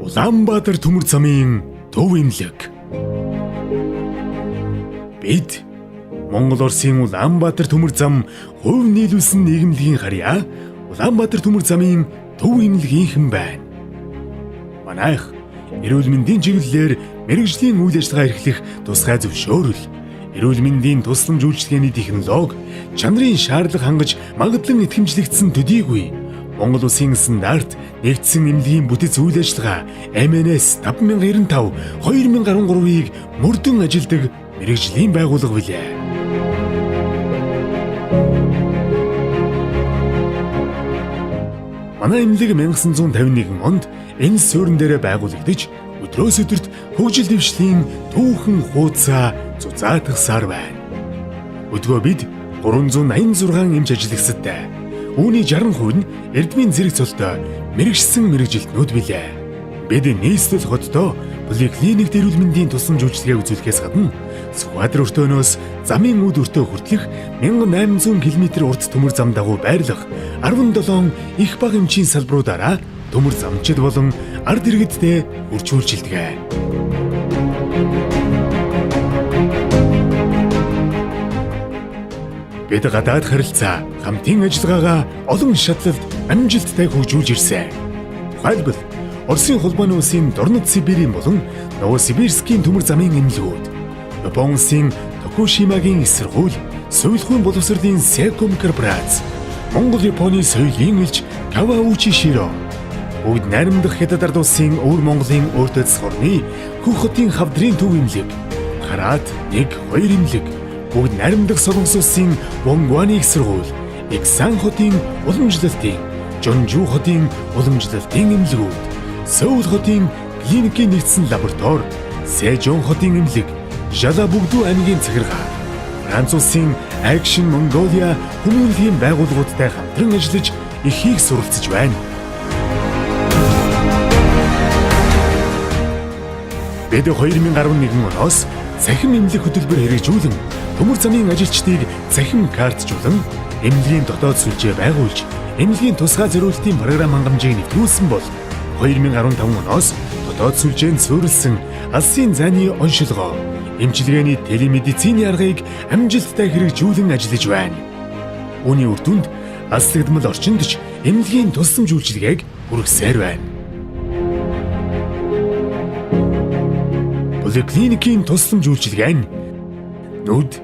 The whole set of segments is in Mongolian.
Улаанбаатар төмөр замын төв имлэг. Бид Монгол Улсын Улаанбаатар төмөр зам хувь нийлүүлсэн нийгэмлэгийн харьяа Улаанбаатар төмөр замын төв имлэгийнхэн байна. Манайх эрүүл мэндийн чиглэлээр мэргэжлийн үйл ажиллагаа эрхлэх тусгай зөвшөөрөл, эрүүл мэндийн тусламж үйлчилгээний технологи, чанарын шаардлага хангаж магадлан итгэмжлэгдсэн төдийгүй Монгол Улсын стандарт нэгдсэн эмнэлгийн бүтэц үйл ажиллагаа MNS 5095 2013-ыг мөрдөн ажилдаг мэргэжлийн байгууллага билээ. Манай эмнэлэг 1951 онд энэ суурин дээр байгуулагдаж өдрөөс өдөрт хөгжил дэвшлийн түүхэн хуудасаа зузаатгасаар байна. Өдгөө бид 386 эмч ажиллагчтай. Үүний 60% нь Эрдмийн зэрэг цолтой мэрэгшсэн мэрэгжилтнүүд билээ. Бид нийслэл хотдоо поликлиник эрүүл мэндийн тусламж үйлчилгээ үзүүлэхээс гадна Сүхбаатар өртөөнөөс замын үд өртөө хүртэлх 1800 км урт төмөр зам дагуу байрлах 17 их бага эмчийн салбаруудаараа төмөр замчид болон ард иргэдтэй үржүүлжилдэг. Бид гадаад харилцаа, хамтын ажиллагаагаа олон шатлалд амжилттай хөгжүүлж ирсэн. Тухайлбал Оросын холбооны улсын Дорнод Сибирийн болон Новосибирскийн төмөр замын эмнэлгүүд, Япон улсын Токушимагийн эс сургууль, Соёлын боловсролын Секом корпорац, Монгол-Японы соёлын элч Каваучи Широ, бүгд найрамдах Хятад ард улсын Өвөр Монголын өөртөө засгорны Хөх хотын хавдрын төв эмнэлэг, Хараат 1-2 эмнэлэг, бүгд найрамдах Солонгос улсын Вонгваны их сургууль, Иксан хотын уламжлалтын, Жонжу хотын уламжлалтын эмнэлгүүд, Сөүл хотын клиникийн нэгдсэн лаборатори, Сэжон хотын эмнэлэг, Жалабүгдүү аймгийн захиргаа, Франц улсын Action Mongolia хүмүүнлэгийн байгууллагуудтай хамтран ажиллаж ихийг суралцж байна. Бид 2011 оноос цахим эмнэлэг хөтөлбөр хэрэгжүүлэн төмөр замын ажилчдыг цахим картжуулан эмнэлгийн дотоод сүлжээ байгуулж эмнэлгийн тусгай зориултын програм хангамжийг нэвтрүүлсэн бол 2015 оноос дотоод сүлжээнд суурилсан алсын зайны оншилгоо эмчилгээний телемедицины аргыг амжилттай хэрэгжүүлэн ажиллаж байна. Үүний үр дүнд алслагдмал орчинд ч эмнэлгийн тусламж үйлчилгээг хүргэсээр байна. Поликлиникийн тусламж үйлчилгээ нь нүд,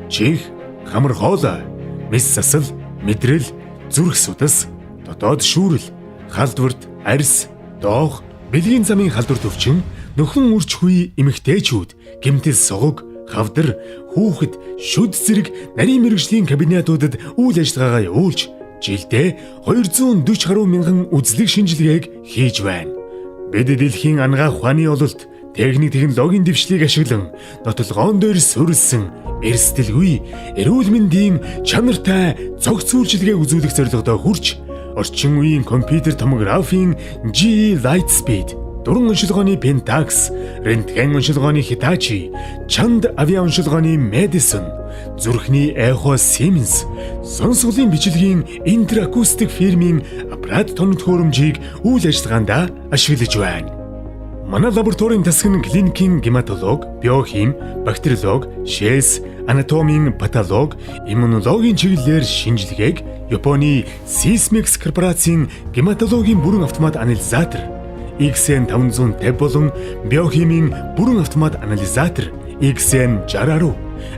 чих, хамар хоолой, мэс засал, мэдрэл, зүрх судас, дотоод шүүрэл, халдварт, арьс, доох, бэлгийн замын халдвар төвчин, нөхөн үрч хүй эмэгтэйчүүд, гэмтэл согог, хавдар, хүүхэд, шүд зэрэг нарийн мэргэжлийн кабинетуудад үйл ажиллагаагаа явуулж, жилдээ 240 гаруй мянган үзлэг шинжилгээг хийж байна. Бид дэлхийн анагаах ухааны ололт, техник технологийн дэвшлиг ашиглан нотолгоон дээр суурилсан эрсдэлгүй эрүүл мэндийн чанартай цогц үйлчилгээг үзүүлэх зорилгодоо хүрч орчин үеийн компьютер томографийн GE Lightspeed, дуран оншилгооны Pentax, рентген оншилгооны Hitachi, чанд авиа оншилгооны Madison, зүрхний Echo Siemens, сонсголын бичлэгийн Interacoustic фирмийн аппарат тоног төхөөрөмжийг үйл ажиллагаанд ашиглаж байна. Манай лабораторийн засгийн клиникийн гематолог, биохим, бактериолог, шээс, анатомийн патолог, иммунологийн чиглэлээр шинжилгээг Японы Sysmex корпорацийн гематологийн бүрэн автомат анализатор XN 550 болон биохимийн бүрэн автомат анализатор XN 60,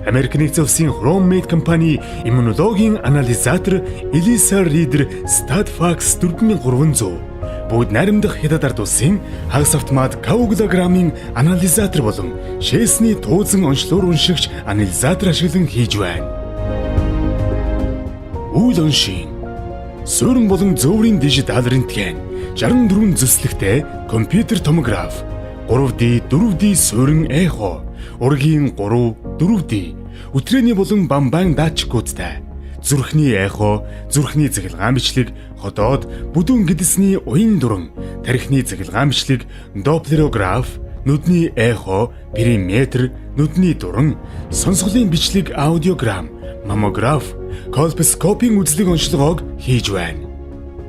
Америк нэгдсэн улсын Chromate компани иммунологийн анализатор Elisa Reader StatFax 4300, бүгд найрамдах Хятад ард улсын хагас автомат коагулограммын анализатор болон шээсний туузан онцлогоор уншигч анализатор ашиглан хийж байна. Үйл оншийн, суурин болон зөөврийн дижитал рентген, 64 зүслэгтэй компьютер томограф, 3D, 4D суурин эхо, ургийн 3, 4D, өтрээний болон бамбан датчикуудтай, зүрхний эхо, зүрхний цахилгаан бичлэг, ходоод, бүдүүн гэдэсний уян дүрэн, тархины цахилгаан бичлэг, доплерограф, нүдний эхо, периметр, нүдний дүрэн, сонсголын бичлэг аудиограмм, маммограф, колпоскопийн үзлэг онцлогоог хийж байна.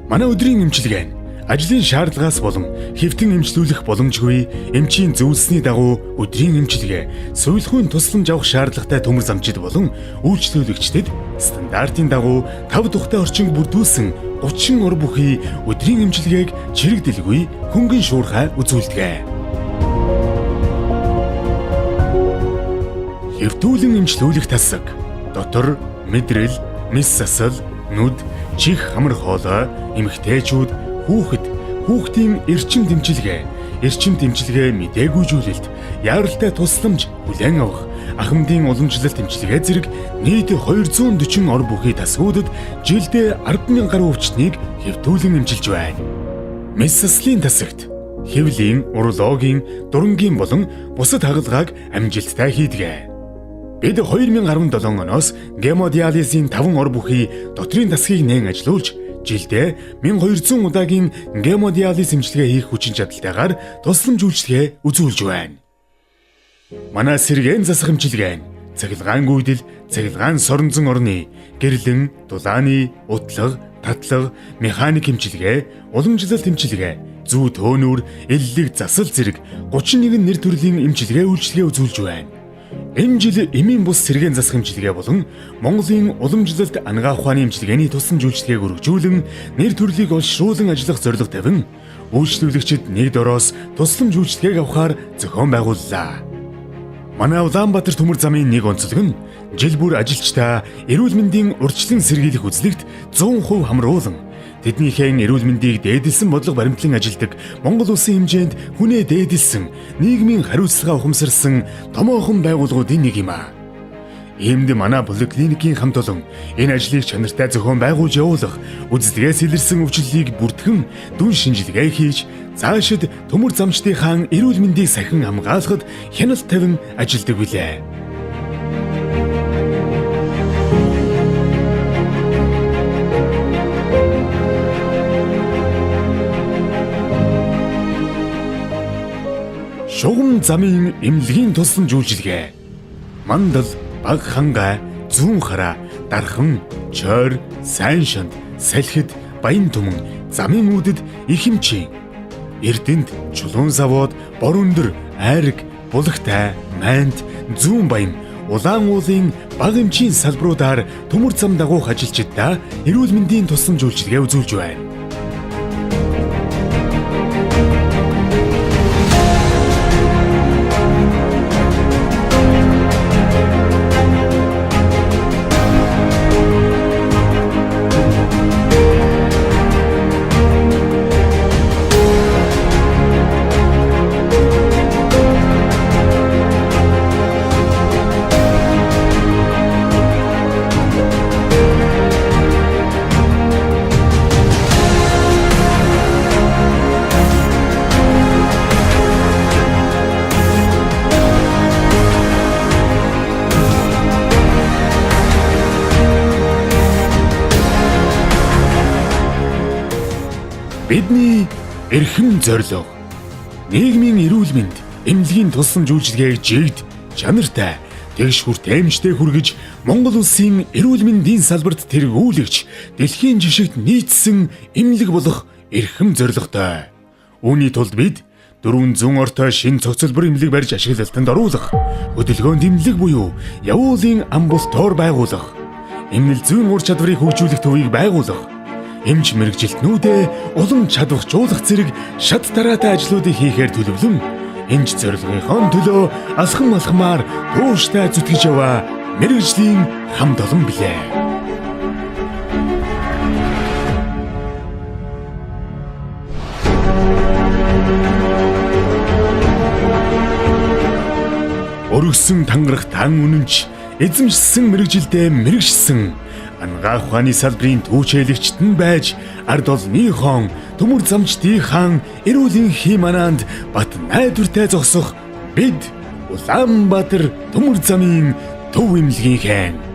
Манай өдрийн эмчилгээ нь Ажлын шаардлагаас болон хэвтэн эмчлүүлэх боломжгүй эмчийн зөвлөсний дагуу өдрийн эмчилгээ, суйлахын тусламж авах шаардлагатай төмөр замчид болон үйлчлүүлэгчдэд стандартын дагуу 5 тухтай орчинг бүрдүүлсэн 30 ор бүхий өдрийн эмчилгээг чирэгдэлгүй хөнгөн шуурхай үзүүлдэг. Хэвтүүлэн эмчлүүлэх тасаг дотор мэдрэл, мэс засал, нүд, чих хамар хоолой, эмэгтэйчүүд, хүүхдийн эрчим тэмчилгээ, мэдээгүйжүүлэлт, яаралтай тусламж, хүлээн авах, ахмадын уламжлалт тэмчилгээ зэрэг нийт 240 ор бүхий тасгуудад жилдээ 10,000 гаруй өвчтнийг хэвтүүлэн эмчилж байна. Мэс заслын тасагт хэвлийн, урологийн, дурангийн болон бусад хагалгааг амжилттай хийдэг. Бид 2017 оноос гемодиализийн 5 ор бүхий дотрийн тасгийг нээн ажилуулж, жилдээ 1200 удаагийн гемодиализ эмчилгээ хийх хүчин чадалтайгаар тусламж үйлчилгээ үзүүлж байна. Манай сэргээн засах эмчилгээ нь цахилгаан гүйдэл, цахилгаан соронзон орны, гэрлэн, дулааны, утлаг, татлаг, механик эмчилгээ, уламжлалт эмчилгээ, зүү төөнүүр, эллэг засал зэрэг 31 нэр төрлийн эмчилгээ үйлчилгээ үзүүлж байна. Энэ жил эмийн бус сэргээн засах эмчилгээ болон Монголын уламжлалт ангаах ухааны эмчилгээний тусламж үйлчилгээг өргөжүүлэн нэр төрлийг олшруулан ажиллах зорилго тавин үйлчлүүлэгчид нэг дороос тусламж үйлчилгээг авахар зохион байгууллаа. Манай Улаанбаатар төмөр замын нэг онцлог нь жил бүр ажилчдаа эрүүл мэндийн урьдчилан сэргийлэх үзлэгт 100% хамруулан тэднийхээ эрүүл мэндийг дээдэлсэн бодлого баримтлан ажилдаг Монгол улсын хэмжээнд хүнээ дээдэлсэн нийгмийн хариуцлага ухамсарласан томоохон байгууллагуудын нэг юм а. Иймд манай поликлиникийн хамт олон энэ ажлыг чанартай зохион байгуулж явуулах, үздэгээс илэрсэн өвчлөлийг бүртгэн дүн шинжилгээ хийж, цаашид төмөр замчдынхаа эрүүл мэндийг сахин хамгаалахад хяналт тавин ажилдаг билээ. Шугам замын эмнэлгийн тусламж үйлчилгээ. Мандал, баг хангай, зүүн хараа, дархан, чойр, сайн шанд, салхид, баян түмэн, замын үүдэд их эмчийн, Эрдэнэт, чулуун завод, бор өндөр, айраг, булагтай, майнд, зүүн баян, улаан уулын баг эмчийн салбаруудаар төмөр зам дагуух ажилчидаа эрүүл мэндийн тусламж үйлчилгээ үзүүлж байна. Бидний эрхэм зорилго нийгмийн эрүүл мэнд, эмнэлгийн тусламж үйлчилгээг жигд, чанартай, тэгш хүртээмжтэй хүргэж Монгол улсын эрүүл мэндийн салбарт тэргүүлэгч, дэлхийн жишгт нийцсэн эмнэлэг болох эрхэм зорилготой. Үүний тулд бид 400 ортой шин цогцлбор эмнэлэг барьж ашиглалтанд оруулах, хөдөлгөөнд эмнэлэг буюу явуулын амбулатор байгуулах, эмнэл зүйн ур чадварыг хөгжүүлэх төвийг байгуулах, эмч мэрэгжилтнүүдээ улам чадваржуулах зэрэг шат тараатай ажлуудыг хийхээр төлөвлөн эмч зорилгынхон төлөө алхам алхмаар тууштай зүтгэж яваа мэрэгжлийн хамт олон билээ. Өргөсөн тангарах тан үнэнч, эзэмшсэн мэрэгжилдээ мэрэгшсэн ангаах ухааны салбарын түүчээлэгчт нь байж ард олныхон төмөр замчдынхаа эрүүлийн химанаанд бат найдвартай зогсох бид Улаанбаатар төмөр замын төв эмнэлгийн хэн